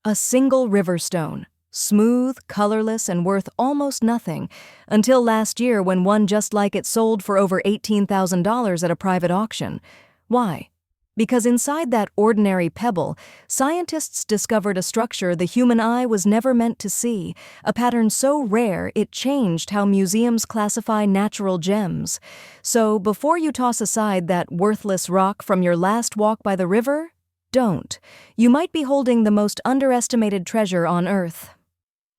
A single river stone, smooth, colorless, and worth almost nothing, until last year when one just like it sold for over $18,000 at a private auction. Why? Because inside that ordinary pebble, scientists discovered a structure the human eye was never meant to see, a pattern so rare it changed how museums classify natural gems. So before you toss aside that worthless rock from your last walk by the river, don't. You might be holding the most underestimated treasure on Earth.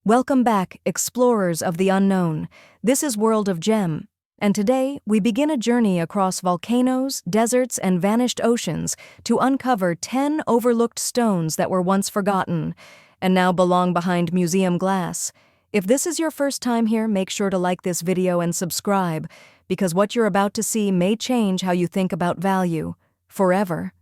Welcome back, explorers of the unknown. This is World of Gem, and today we begin a journey across volcanoes, deserts, and vanished oceans to uncover 10 overlooked stones that were once forgotten and now belong behind museum glass. If this is your first time here, make sure to like this video and subscribe, because what you're about to see may change how you think about value forever.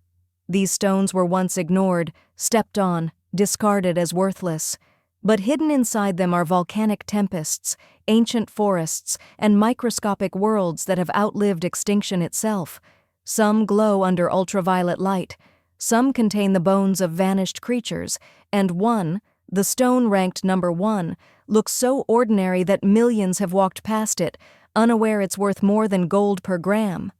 These stones were once ignored, stepped on, discarded as worthless. But hidden inside them are volcanic tempests, ancient forests, and microscopic worlds that have outlived extinction itself. Some glow under ultraviolet light, some contain the bones of vanished creatures, and one, the stone ranked number 1, looks so ordinary that millions have walked past it, unaware it's worth more than gold per gram.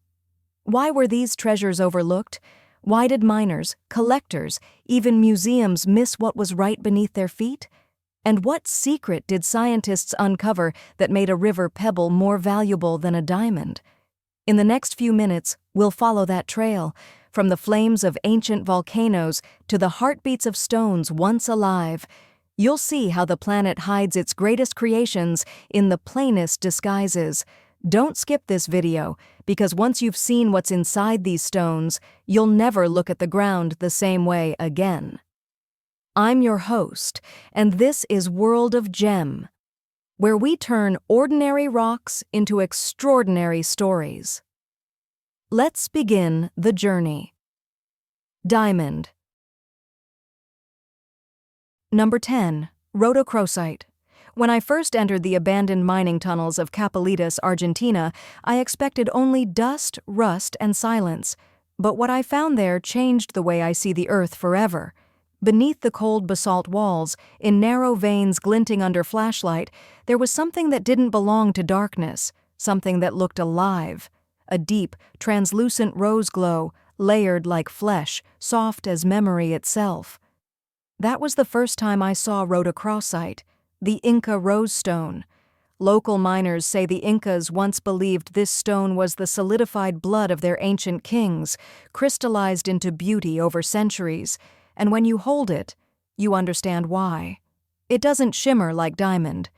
Why were these treasures overlooked? Why did miners, collectors, even museums miss what was right beneath their feet? And what secret did scientists uncover that made a river pebble more valuable than a diamond? In the next few minutes, we'll follow that trail, from the flames of ancient volcanoes to the heartbeats of stones once alive. You'll see how the planet hides its greatest creations in the plainest disguises. Don't skip this video, because once you've seen what's inside these stones, you'll never look at the ground the same way again. I'm your host, and this is World of Gem, where we turn ordinary rocks into extraordinary stories. Let's begin the journey. Diamond. Number 10. Rhodochrosite. When I first entered the abandoned mining tunnels of Capelitas, Argentina, I expected only dust, rust, and silence. But what I found there changed the way I see the Earth forever. Beneath the cold basalt walls, in narrow veins glinting under flashlight, there was something that didn't belong to darkness, something that looked alive. A deep, translucent rose glow, layered like flesh, soft as memory itself. That was the first time I saw rhodochrosite, the Inca rose stone. Local miners say the Incas once believed this stone was the solidified blood of their ancient kings, crystallized into beauty over centuries, and when you hold it, you understand why. It doesn't shimmer like diamond.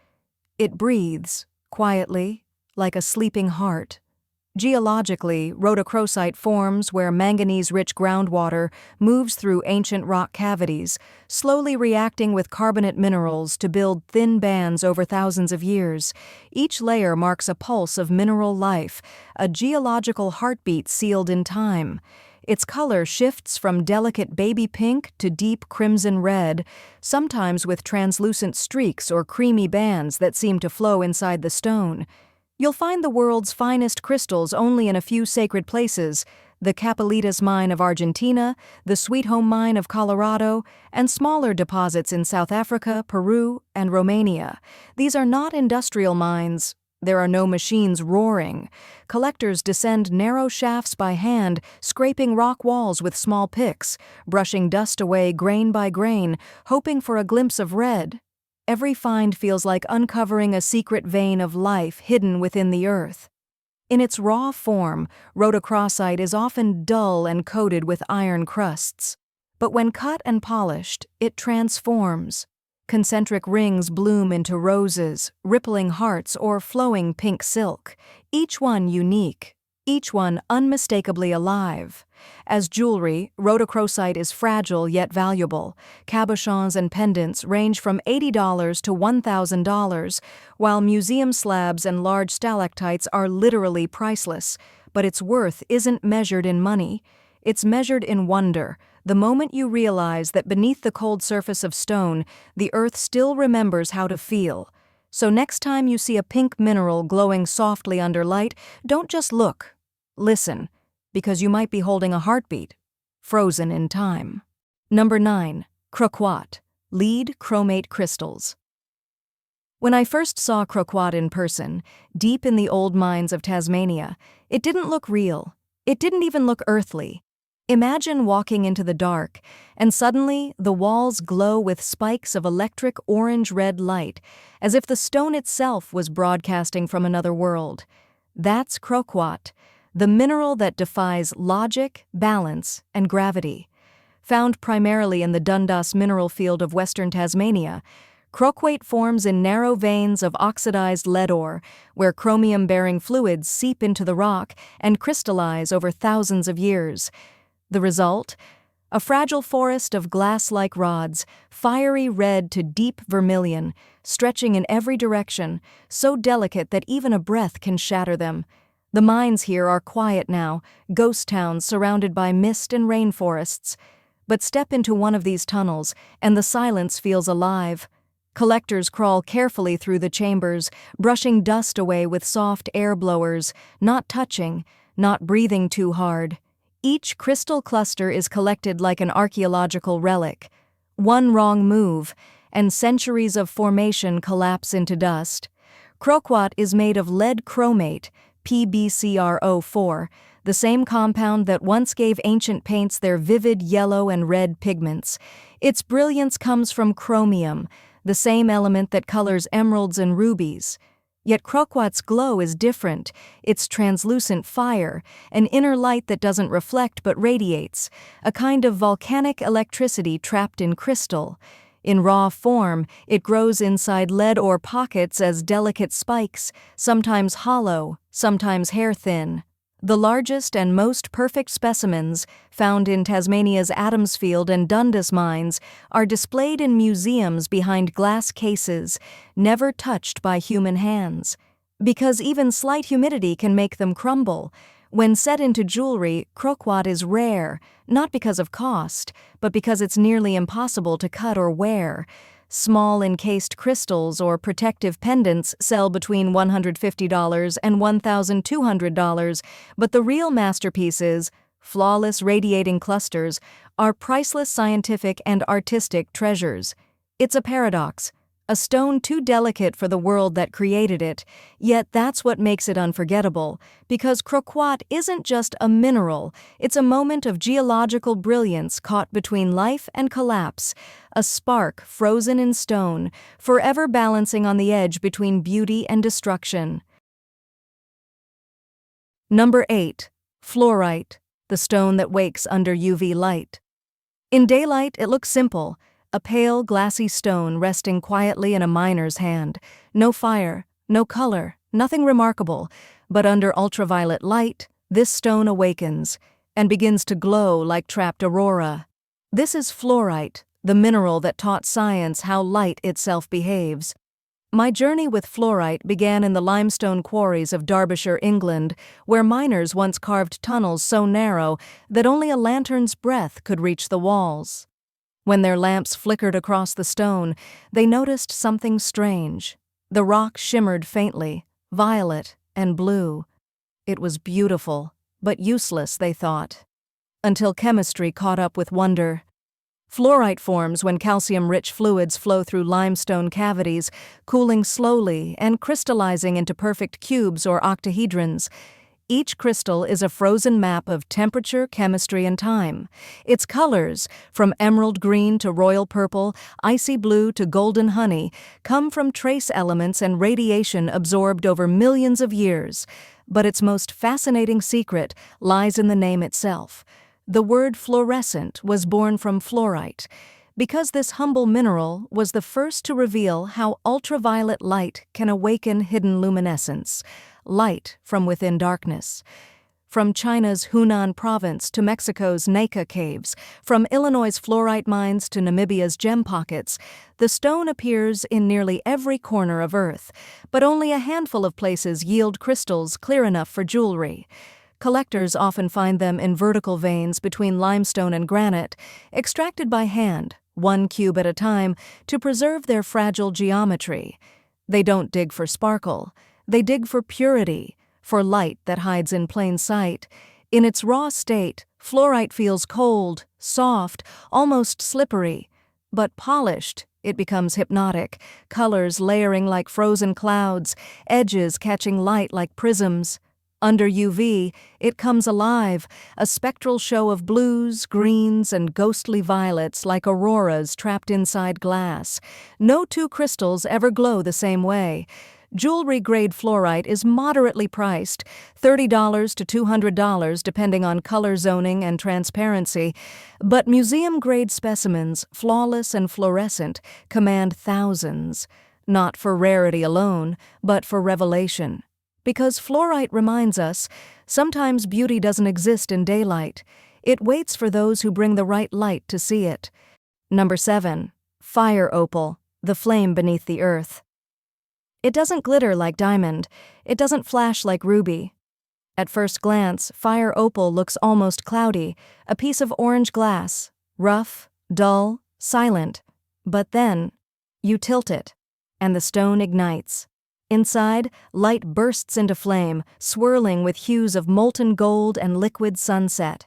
It breathes, quietly, like a sleeping heart. Geologically, rhodochrosite forms where manganese-rich groundwater moves through ancient rock cavities, slowly reacting with carbonate minerals to build thin bands over thousands of years. Each layer marks a pulse of mineral life, a geological heartbeat sealed in time. Its color shifts from delicate baby pink to deep crimson red, sometimes with translucent streaks or creamy bands that seem to flow inside the stone. You'll find the world's finest crystals only in a few sacred places: the Capelitas mine of Argentina, the Sweet Home mine of Colorado, and smaller deposits in South Africa, Peru, and Romania. These are not industrial mines. There are no machines roaring. Collectors descend narrow shafts by hand, scraping rock walls with small picks, brushing dust away grain by grain, hoping for a glimpse of red. Every find feels like uncovering a secret vein of life hidden within the earth. In its raw form, rhodochrosite is often dull and coated with iron crusts. But when cut and polished, it transforms. Concentric rings bloom into roses, rippling hearts, or flowing pink silk, each one unique, each one unmistakably alive. As jewelry, rhodochrosite is fragile yet valuable. Cabochons and pendants range from $80 to $1,000, while museum slabs and large stalactites are literally priceless. But its worth isn't measured in money. It's measured in wonder, the moment you realize that beneath the cold surface of stone, the earth still remembers how to feel. So next time you see a pink mineral glowing softly under light, don't just look. Listen, because you might be holding a heartbeat, frozen in time. Number 9. Crocoite. Lead chromate crystals. When I first saw Crocoite in person, deep in the old mines of Tasmania, it didn't look real. It didn't even look earthly. Imagine walking into the dark, and suddenly the walls glow with spikes of electric orange-red light, as if the stone itself was broadcasting from another world. That's Crocoite, the mineral that defies logic, balance, and gravity. Found primarily in the Dundas mineral field of western Tasmania, Crocoite forms in narrow veins of oxidized lead ore, where chromium-bearing fluids seep into the rock and crystallize over thousands of years. The result? A fragile forest of glass-like rods, fiery red to deep vermilion, stretching in every direction, so delicate that even a breath can shatter them. The mines here are quiet now, ghost towns surrounded by mist and rainforests. But step into one of these tunnels, and the silence feels alive. Collectors crawl carefully through the chambers, brushing dust away with soft air blowers, not touching, not breathing too hard. Each crystal cluster is collected like an archaeological relic. One wrong move, and centuries of formation collapse into dust. Crocoite is made of lead chromate, PbCrO4, the same compound that once gave ancient paints their vivid yellow and red pigments. Its brilliance comes from chromium, the same element that colors emeralds and rubies. Yet Crocoite's glow is different. It's translucent fire, an inner light that doesn't reflect but radiates, a kind of volcanic electricity trapped in crystal. In raw form, it grows inside lead ore pockets as delicate spikes, sometimes hollow, sometimes hair-thin. The largest and most perfect specimens, found in Tasmania's Adamsfield and Dundas mines, are displayed in museums behind glass cases, never touched by human hands. Because even slight humidity can make them crumble. When set into jewelry, Crocoite is rare, not because of cost, but because it's nearly impossible to cut or wear. Small encased crystals or protective pendants sell between $150 and $1,200, but the real masterpieces, flawless radiating clusters, are priceless scientific and artistic treasures. It's a paradox, a stone too delicate for the world that created it, yet that's what makes it unforgettable, because Crocoite isn't just a mineral, it's a moment of geological brilliance caught between life and collapse, a spark frozen in stone, forever balancing on the edge between beauty and destruction. Number 8. Fluorite, the stone that wakes under UV light. In daylight, it looks simple. A pale, glassy stone resting quietly in a miner's hand. No fire, no color, nothing remarkable. But under ultraviolet light, this stone awakens and begins to glow like trapped aurora. This is fluorite, the mineral that taught science how light itself behaves. My journey with fluorite began in the limestone quarries of Derbyshire, England, where miners once carved tunnels so narrow that only a lantern's breadth could reach the walls. When their lamps flickered across the stone, they noticed something strange. The rock shimmered faintly, violet and blue. It was beautiful, but useless, they thought. Until chemistry caught up with wonder. Fluorite forms when calcium-rich fluids flow through limestone cavities, cooling slowly and crystallizing into perfect cubes or octahedrons. Each crystal is a frozen map of temperature, chemistry, and time. Its colors, from emerald green to royal purple, icy blue to golden honey, come from trace elements and radiation absorbed over millions of years. But its most fascinating secret lies in the name itself. The word fluorescent was born from fluorite, because this humble mineral was the first to reveal how ultraviolet light can awaken hidden luminescence. Light from within darkness. From China's Hunan province to Mexico's Naka caves, from Illinois' fluorite mines to Namibia's gem pockets, the stone appears in nearly every corner of Earth, but only a handful of places yield crystals clear enough for jewelry. Collectors often find them in vertical veins between limestone and granite, extracted by hand, one cube at a time, to preserve their fragile geometry. They don't dig for sparkle. They dig for purity, for light that hides in plain sight. In its raw state, fluorite feels cold, soft, almost slippery. But polished, it becomes hypnotic, colors layering like frozen clouds, edges catching light like prisms. Under UV, it comes alive, a spectral show of blues, greens, and ghostly violets like auroras trapped inside glass. No two crystals ever glow the same way. Jewelry-grade fluorite is moderately priced, $30 to $200 depending on color zoning and transparency, but museum-grade specimens, flawless and fluorescent, command thousands, not for rarity alone, but for revelation. Because fluorite reminds us, sometimes beauty doesn't exist in daylight. It waits for those who bring the right light to see it. Number 7. Fire opal, the flame beneath the earth. It doesn't glitter like diamond. It doesn't flash like ruby. At first glance, fire opal looks almost cloudy, a piece of orange glass, rough, dull, silent. But then, you tilt it, and the stone ignites. Inside, light bursts into flame, swirling with hues of molten gold and liquid sunset.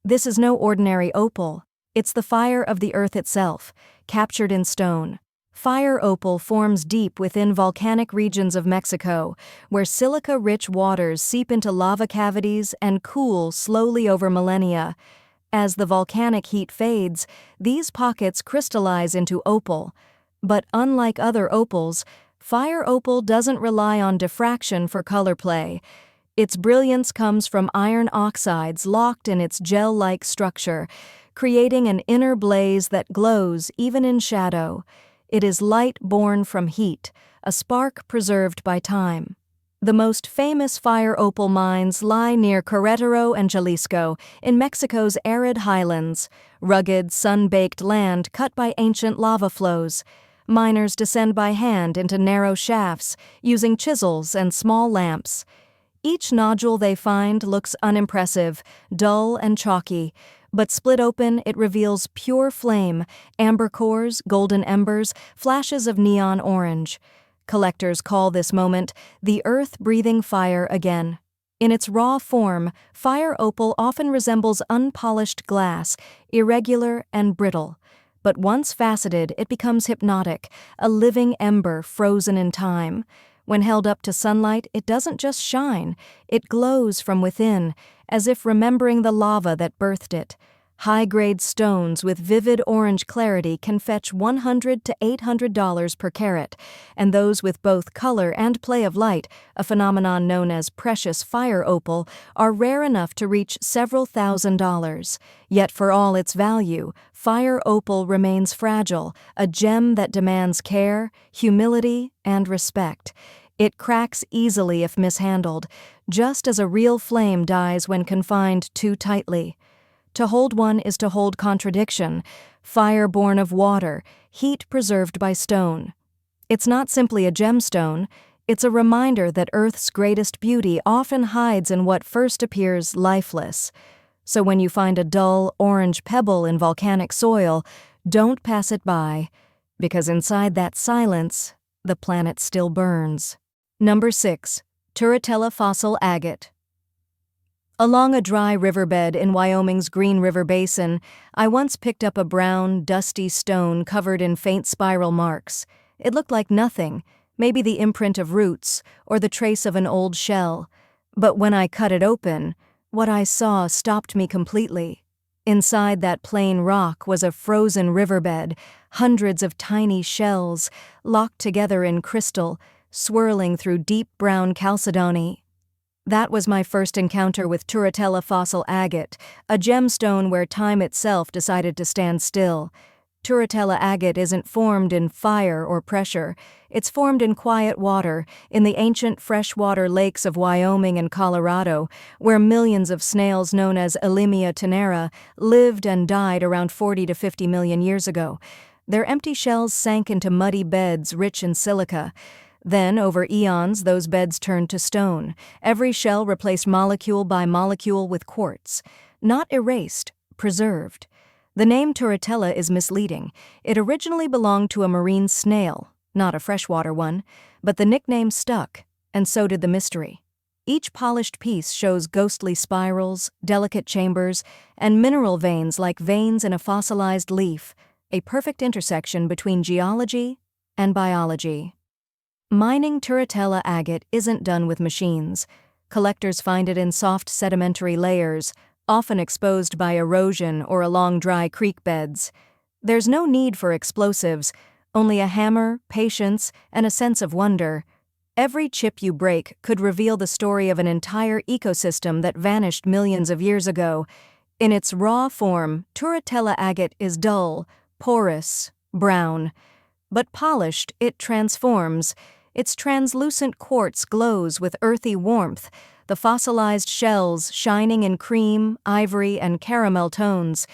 This is no ordinary opal. It's the fire of the earth itself, captured in stone. Fire opal forms deep within volcanic regions of Mexico, where silica-rich waters seep into lava cavities and cool slowly over millennia. As the volcanic heat fades, these pockets crystallize into opal. But unlike other opals, fire opal doesn't rely on diffraction for color play. Its brilliance comes from iron oxides locked in its gel-like structure, creating an inner blaze that glows even in shadow. It is light born from heat, a spark preserved by time. The most famous fire opal mines lie near Querétaro and Jalisco, in Mexico's arid highlands, rugged, sun-baked land cut by ancient lava flows. Miners descend by hand into narrow shafts, using chisels and small lamps. Each nodule they find looks unimpressive, dull and chalky, but split open, it reveals pure flame, amber cores, golden embers, flashes of neon orange. Collectors call this moment the earth breathing fire again. In its raw form, fire opal often resembles unpolished glass, irregular and brittle. But once faceted, it becomes hypnotic, a living ember frozen in time. When held up to sunlight, it doesn't just shine, it glows from within, as if remembering the lava that birthed it. High-grade stones with vivid orange clarity can fetch $100 to $800 per carat, and those with both color and play of light, a phenomenon known as precious fire opal, are rare enough to reach several $1,000s. Yet for all its value, fire opal remains fragile, a gem that demands care, humility, and respect. It cracks easily if mishandled, just as a real flame dies when confined too tightly. To hold one is to hold contradiction, fire born of water, heat preserved by stone. It's not simply a gemstone, it's a reminder that Earth's greatest beauty often hides in what first appears lifeless. So when you find a dull, orange pebble in volcanic soil, don't pass it by, because inside that silence, the planet still burns. Number 6. Turritella fossil agate. Along a dry riverbed in Wyoming's Green River Basin, I once picked up a brown, dusty stone covered in faint spiral marks. It looked like nothing, maybe the imprint of roots or the trace of an old shell. But when I cut it open, what I saw stopped me completely. Inside that plain rock was a frozen riverbed, hundreds of tiny shells, locked together in crystal, swirling through deep brown chalcedony. That was my first encounter with Turritella fossil agate, a gemstone where time itself decided to stand still. Turritella agate isn't formed in fire or pressure. It's formed in quiet water, in the ancient freshwater lakes of Wyoming and Colorado, where millions of snails known as Elimia tenera lived and died around 40 to 50 million years ago. Their empty shells sank into muddy beds rich in silica. Then, over eons, those beds turned to stone, every shell replaced molecule by molecule with quartz. Not erased, preserved. The name Turritella is misleading. It originally belonged to a marine snail, not a freshwater one, but the nickname stuck, and so did the mystery. Each polished piece shows ghostly spirals, delicate chambers, and mineral veins like veins in a fossilized leaf. a perfect intersection between geology and biology. Mining Turritella agate isn't done with machines. Collectors find it in soft sedimentary layers, often exposed by erosion or along dry creek beds. There's no need for explosives, only a hammer, patience, and a sense of wonder. Every chip you break could reveal the story of an entire ecosystem that vanished millions of years ago. In its raw form, Turritella agate is dull, porous, brown. But polished, it transforms. Its translucent quartz glows with earthy warmth, the fossilized shells shining in cream, ivory, and caramel tones.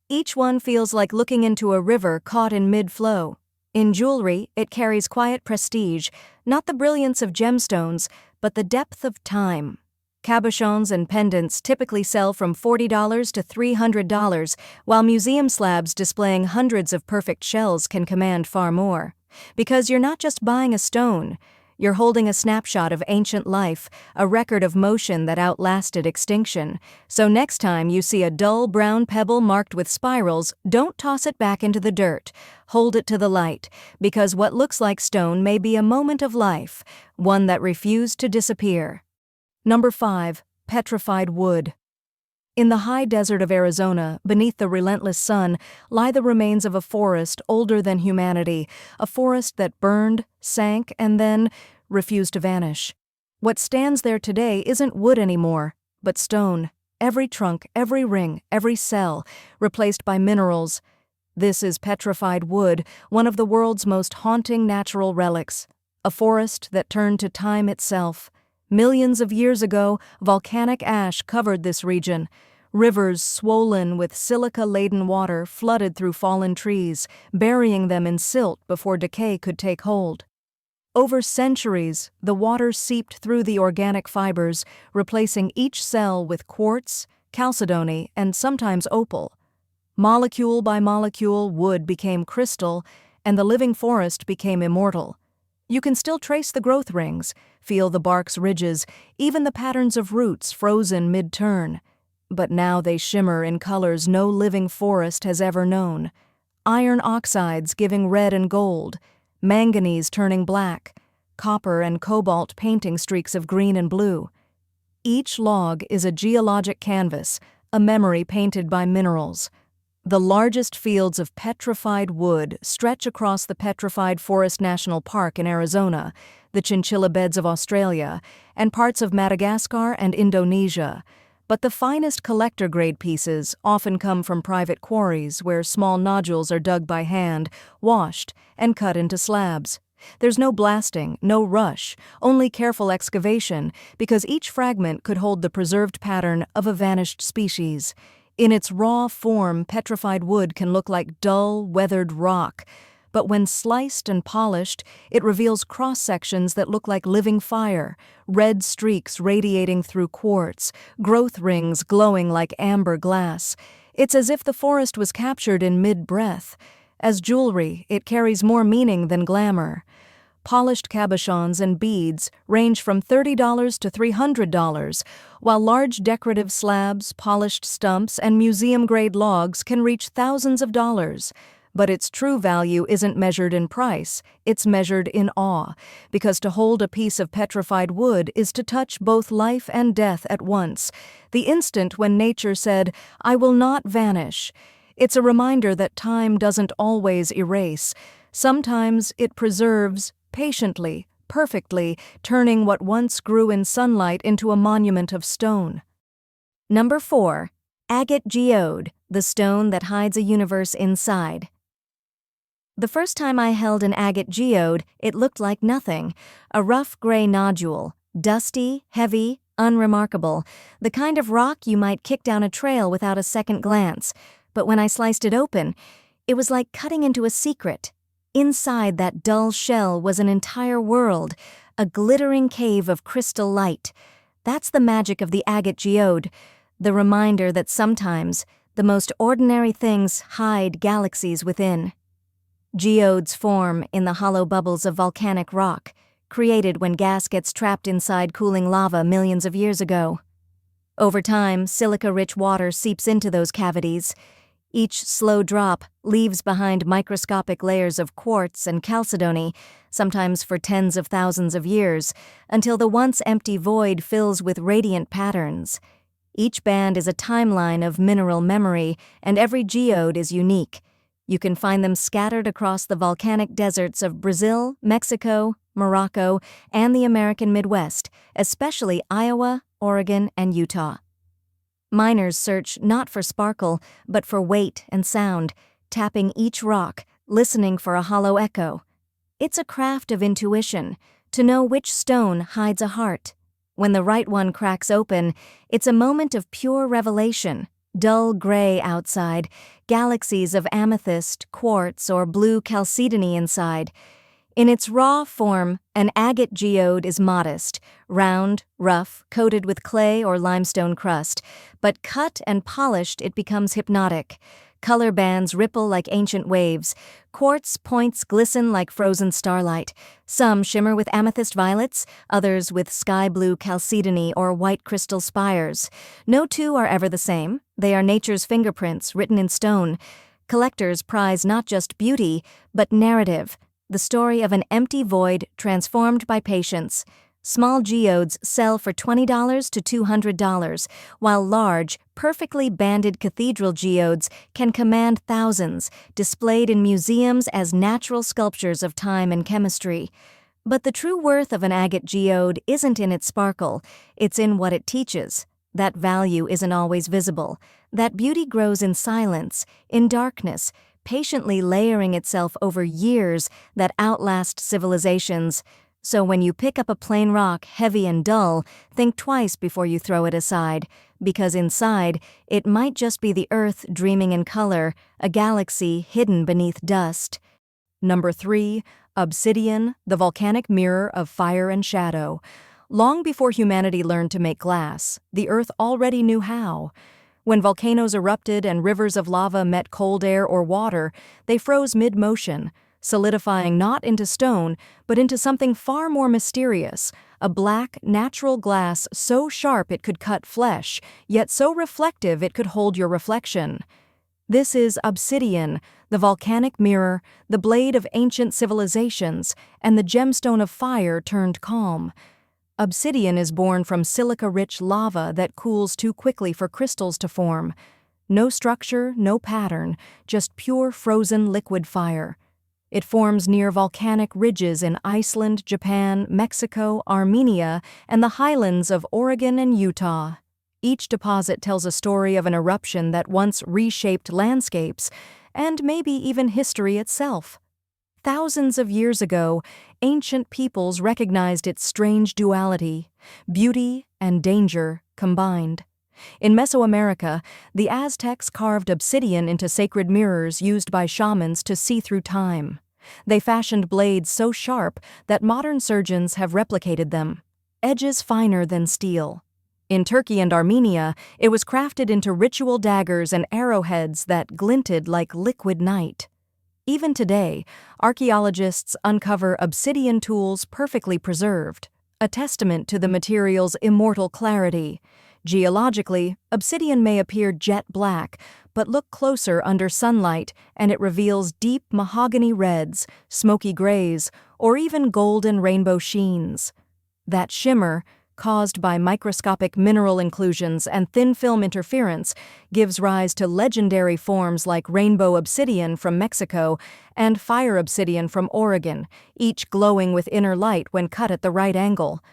Each one feels like looking into a river caught in mid-flow. In jewelry, it carries quiet prestige, not the brilliance of gemstones, but the depth of time. Cabochons and pendants typically sell from $40 to $300, while museum slabs displaying hundreds of perfect shells can command far more. Because you're not just buying a stone, you're holding a snapshot of ancient life, a record of motion that outlasted extinction. So next time you see a dull brown pebble marked with spirals, don't toss it back into the dirt. Hold it to the light, because what looks like stone may be a moment of life, one that refused to disappear. Number 5. Petrified wood. In the high desert of Arizona, beneath the relentless sun, lie the remains of a forest older than humanity, a forest that burned, sank, and then refused to vanish. What stands there today isn't wood anymore, but stone. Every trunk, every ring, every cell, replaced by minerals. This is petrified wood, one of the world's most haunting natural relics. A forest that turned to time itself. Millions of years ago, volcanic ash covered this region. Rivers swollen with silica-laden water flooded through fallen trees, burying them in silt before decay could take hold. Over centuries, the water seeped through the organic fibers, replacing each cell with quartz, chalcedony, and sometimes opal. Molecule by molecule, wood became crystal, and the living forest became immortal. You can still trace the growth rings, feel the bark's ridges, even the patterns of roots frozen mid-turn. But now they shimmer in colors no living forest has ever known. Iron oxides giving red and gold, manganese turning black, copper and cobalt painting streaks of green and blue. Each log is a geologic canvas, a memory painted by minerals. The largest fields of petrified wood stretch across the Petrified Forest National Park in Arizona, the chinchilla beds of Australia, and parts of Madagascar and Indonesia. But the finest collector-grade pieces often come from private quarries where small nodules are dug by hand, washed, and cut into slabs. There's no blasting, no rush, only careful excavation, because each fragment could hold the preserved pattern of a vanished species. In its raw form, petrified wood can look like dull, weathered rock, but when sliced and polished, it reveals cross-sections that look like living fire, red streaks radiating through quartz, growth rings glowing like amber glass. It's as if the forest was captured in mid-breath. As jewelry, it carries more meaning than glamour. Polished cabochons and beads range from $30 to $300, while large decorative slabs, polished stumps, and museum-grade logs can reach thousands of dollars. But its true value isn't measured in price, it's measured in awe, because to hold a piece of petrified wood is to touch both life and death at once, the instant when nature said, "I will not vanish." It's a reminder that time doesn't always erase. Sometimes it preserves, patiently, perfectly, turning what once grew in sunlight into a monument of stone. Number 4. Agate geode, the stone that hides a universe inside. The first time I held an agate geode, it looked like nothing, a rough gray nodule, dusty, heavy, unremarkable, the kind of rock you might kick down a trail without a second glance. But when I sliced it open, it was like cutting into a secret. Inside that dull shell was an entire world, a glittering cave of crystal light. That's the magic of the agate geode, the reminder that sometimes the most ordinary things hide galaxies within. Geodes form in the hollow bubbles of volcanic rock, created when gas gets trapped inside cooling lava millions of years ago. Over time, silica-rich water seeps into those cavities. Each slow drop leaves behind microscopic layers of quartz and chalcedony, sometimes for tens of thousands of years, until the once empty void fills with radiant patterns. Each band is a timeline of mineral memory, and every geode is unique. You can find them scattered across the volcanic deserts of Brazil, Mexico, Morocco, and the American Midwest, especially Iowa, Oregon, and Utah. Miners search not for sparkle, but for weight and sound, tapping each rock, listening for a hollow echo. It's a craft of intuition, to know which stone hides a heart. When the right one cracks open, it's a moment of pure revelation. Dull gray outside, galaxies of amethyst, quartz, or blue chalcedony inside. In its raw form, an agate geode is modest, round, rough, coated with clay or limestone crust, but cut and polished it becomes hypnotic. Color bands ripple like ancient waves. Quartz points glisten like frozen starlight. Some shimmer with amethyst violets, others with sky blue chalcedony or white crystal spires. No two are ever the same. They are nature's fingerprints written in stone. Collectors prize not just beauty, but narrative. The story of an empty void transformed by patience. Small geodes sell for $20 to $200, while large, perfectly banded cathedral geodes can command thousands, displayed in museums as natural sculptures of time and chemistry. But the true worth of an agate geode isn't in its sparkle, it's in what it teaches. That value isn't always visible. That beauty grows in silence, in darkness, patiently layering itself over years that outlast civilizations. So when you pick up a plain rock heavy and dull, think twice before you throw it aside, because inside, it might just be the earth dreaming in color, a galaxy hidden beneath dust. Number 3. Obsidian, the volcanic mirror of fire and shadow. Long before humanity learned to make glass, the earth already knew how. When volcanoes erupted and rivers of lava met cold air or water, they froze mid-motion, solidifying not into stone, but into something far more mysterious, a black, natural glass so sharp it could cut flesh, yet so reflective it could hold your reflection. This is obsidian, the volcanic mirror, the blade of ancient civilizations, and the gemstone of fire turned calm. Obsidian is born from silica-rich lava that cools too quickly for crystals to form. No structure, no pattern, just pure frozen liquid fire. It forms near volcanic ridges in Iceland, Japan, Mexico, Armenia, and the highlands of Oregon and Utah. Each deposit tells a story of an eruption that once reshaped landscapes, and maybe even history itself. Thousands of years ago, ancient peoples recognized its strange duality, beauty and danger combined. In Mesoamerica, the Aztecs carved obsidian into sacred mirrors used by shamans to see through time. They fashioned blades so sharp that modern surgeons have replicated them, edges finer than steel. In Turkey and Armenia, it was crafted into ritual daggers and arrowheads that glinted like liquid night. Even today, archaeologists uncover obsidian tools perfectly preserved, a testament to the material's immortal clarity. Geologically, obsidian may appear jet black, but look closer under sunlight and it reveals deep mahogany reds, smoky grays, or even golden rainbow sheens. That shimmer, caused by microscopic mineral inclusions and thin film interference, gives rise to legendary forms like rainbow obsidian from Mexico and fire obsidian from Oregon, each glowing with inner light when cut at the right angle.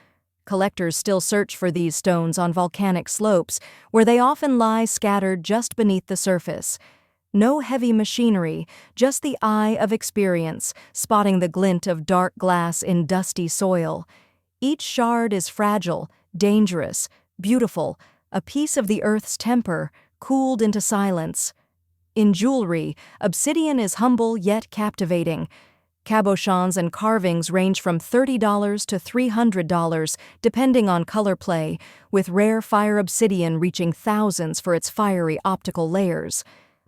Collectors still search for these stones on volcanic slopes, where they often lie scattered just beneath the surface. No heavy machinery, just the eye of experience, spotting the glint of dark glass in dusty soil. Each shard is fragile, dangerous, beautiful, a piece of the earth's temper, cooled into silence. In jewelry, obsidian is humble yet captivating. Cabochons and carvings range from $30 to $300, depending on color play, with rare fire obsidian reaching thousands for its fiery optical layers.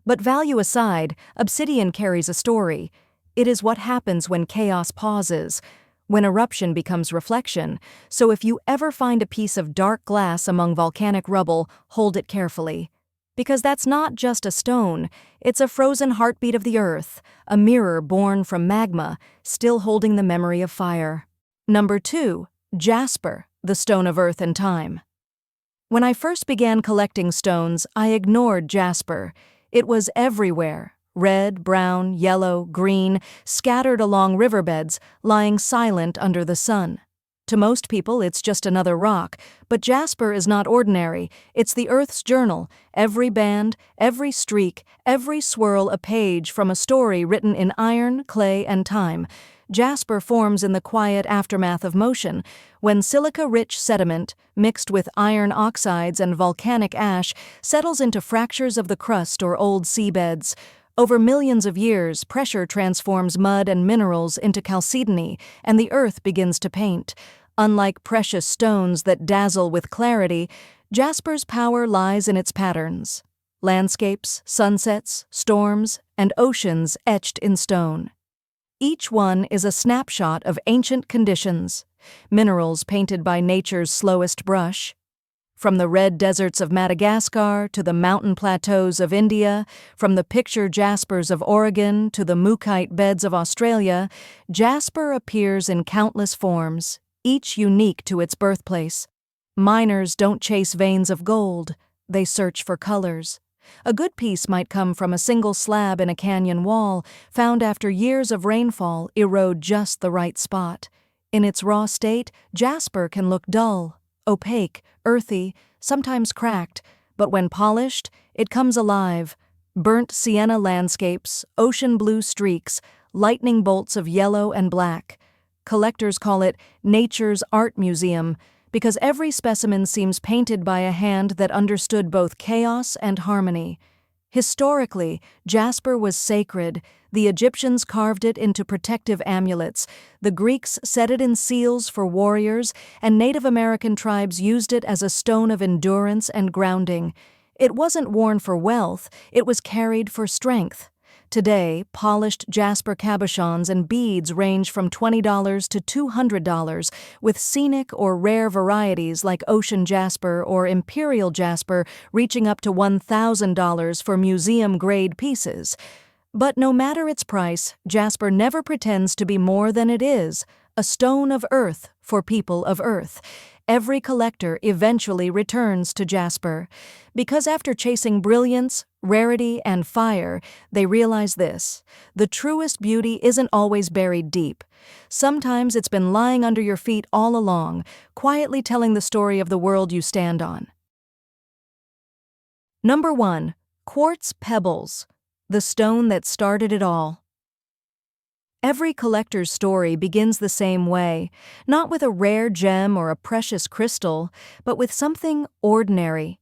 But value aside, obsidian carries a story. It is what happens when chaos pauses, when eruption becomes reflection, so if you ever find a piece of dark glass among volcanic rubble, hold it carefully. Because that's not just a stone, it's a frozen heartbeat of the earth, a mirror born from magma, still holding the memory of fire. Number 2. Jasper, the stone of earth and time. When I first began collecting stones, I ignored jasper. It was everywhere. Red, brown, yellow, green, scattered along riverbeds, lying silent under the sun. To most people, it's just another rock, but jasper is not ordinary. It's the Earth's journal, every band, every streak, every swirl a page from a story written in iron, clay, and time. Jasper forms in the quiet aftermath of motion, when silica-rich sediment, mixed with iron oxides and volcanic ash, settles into fractures of the crust or old seabeds. Over millions of years, pressure transforms mud and minerals into chalcedony, and the earth begins to paint. Unlike precious stones that dazzle with clarity, jasper's power lies in its patterns. Landscapes, sunsets, storms, and oceans etched in stone. Each one is a snapshot of ancient conditions, minerals painted by nature's slowest brush. From the red deserts of Madagascar to the mountain plateaus of India, from the picture jaspers of Oregon to the mookaite beds of Australia, jasper appears in countless forms, each unique to its birthplace. Miners don't chase veins of gold, they search for colors. A good piece might come from a single slab in a canyon wall, found after years of rainfall erode just the right spot. In its raw state, jasper can look dull, opaque, earthy, sometimes cracked, but when polished, it comes alive. Burnt sienna landscapes, ocean blue streaks, lightning bolts of yellow and black. Collectors call it nature's art museum because every specimen seems painted by a hand that understood both chaos and harmony. Historically, jasper was sacred. The Egyptians carved it into protective amulets, the Greeks set it in seals for warriors, and Native American tribes used it as a stone of endurance and grounding. It wasn't worn for wealth, it was carried for strength. Today, polished jasper cabochons and beads range from $20 to $200, with scenic or rare varieties like ocean jasper or imperial jasper reaching up to $1,000 for museum-grade pieces. But no matter its price, jasper never pretends to be more than it is, a stone of earth for people of earth. Every collector eventually returns to jasper, because after chasing brilliance, rarity, and fire, they realize this: the truest beauty isn't always buried deep. Sometimes it's been lying under your feet all along, quietly telling the story of the world you stand on. Number 1. Quartz pebbles, the stone that started it all. Every collector's story begins the same way, not with a rare gem or a precious crystal, but with something ordinary.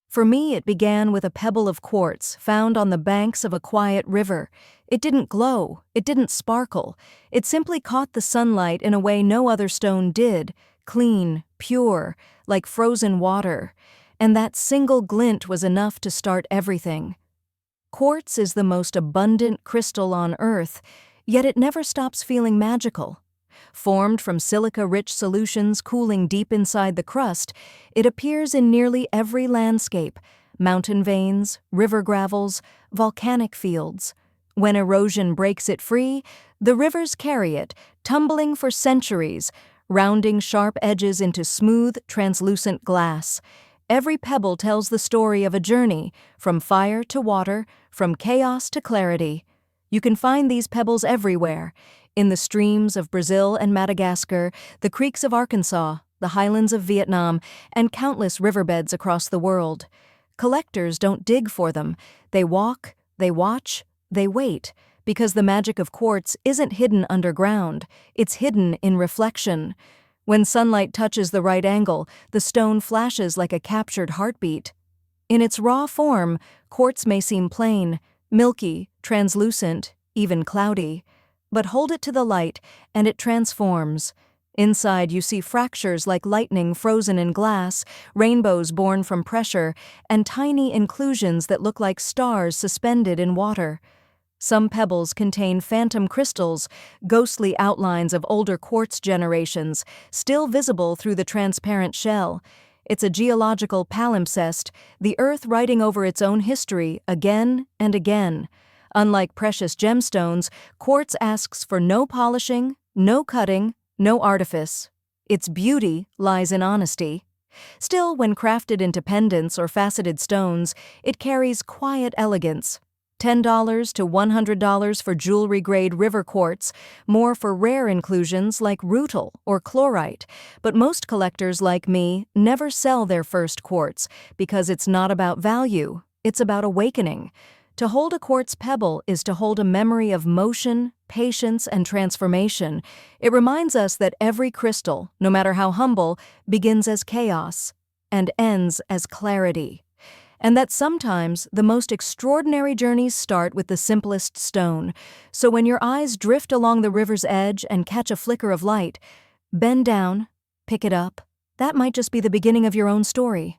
For me, it began with a pebble of quartz found on the banks of a quiet river. It didn't glow, it didn't sparkle. It simply caught the sunlight in a way no other stone did, clean, pure, like frozen water. And that single glint was enough to start everything. Quartz is the most abundant crystal on Earth, yet it never stops feeling magical. Formed from silica-rich solutions cooling deep inside the crust, it appears in nearly every landscape: mountain veins, river gravels, volcanic fields. When erosion breaks it free, the rivers carry it, tumbling for centuries, rounding sharp edges into smooth, translucent glass. Every pebble tells the story of a journey, from fire to water, from chaos to clarity. You can find these pebbles everywhere, in the streams of Brazil and Madagascar, the creeks of Arkansas, the highlands of Vietnam, and countless riverbeds across the world. Collectors don't dig for them. They walk, they watch, they wait, because the magic of quartz isn't hidden underground, it's hidden in reflection. When sunlight touches the right angle, the stone flashes like a captured heartbeat. In its raw form, quartz may seem plain, milky, translucent, even cloudy. But hold it to the light, and it transforms. Inside, you see fractures like lightning frozen in glass, rainbows born from pressure, and tiny inclusions that look like stars suspended in water. Some pebbles contain phantom crystals, ghostly outlines of older quartz generations, still visible through the transparent shell. It's a geological palimpsest, the Earth writing over its own history again and again. Unlike precious gemstones, quartz asks for no polishing, no cutting, no artifice. Its beauty lies in honesty. Still, when crafted into pendants or faceted stones, it carries quiet elegance. $10 to $100 for jewelry-grade river quartz, more for rare inclusions like rutile or chlorite. But most collectors like me never sell their first quartz because it's not about value, it's about awakening. To hold a quartz pebble is to hold a memory of motion, patience, and transformation. It reminds us that every crystal, no matter how humble, begins as chaos and ends as clarity. And that sometimes the most extraordinary journeys start with the simplest stone. So when your eyes drift along the river's edge and catch a flicker of light, bend down, pick it up. That might just be the beginning of your own story.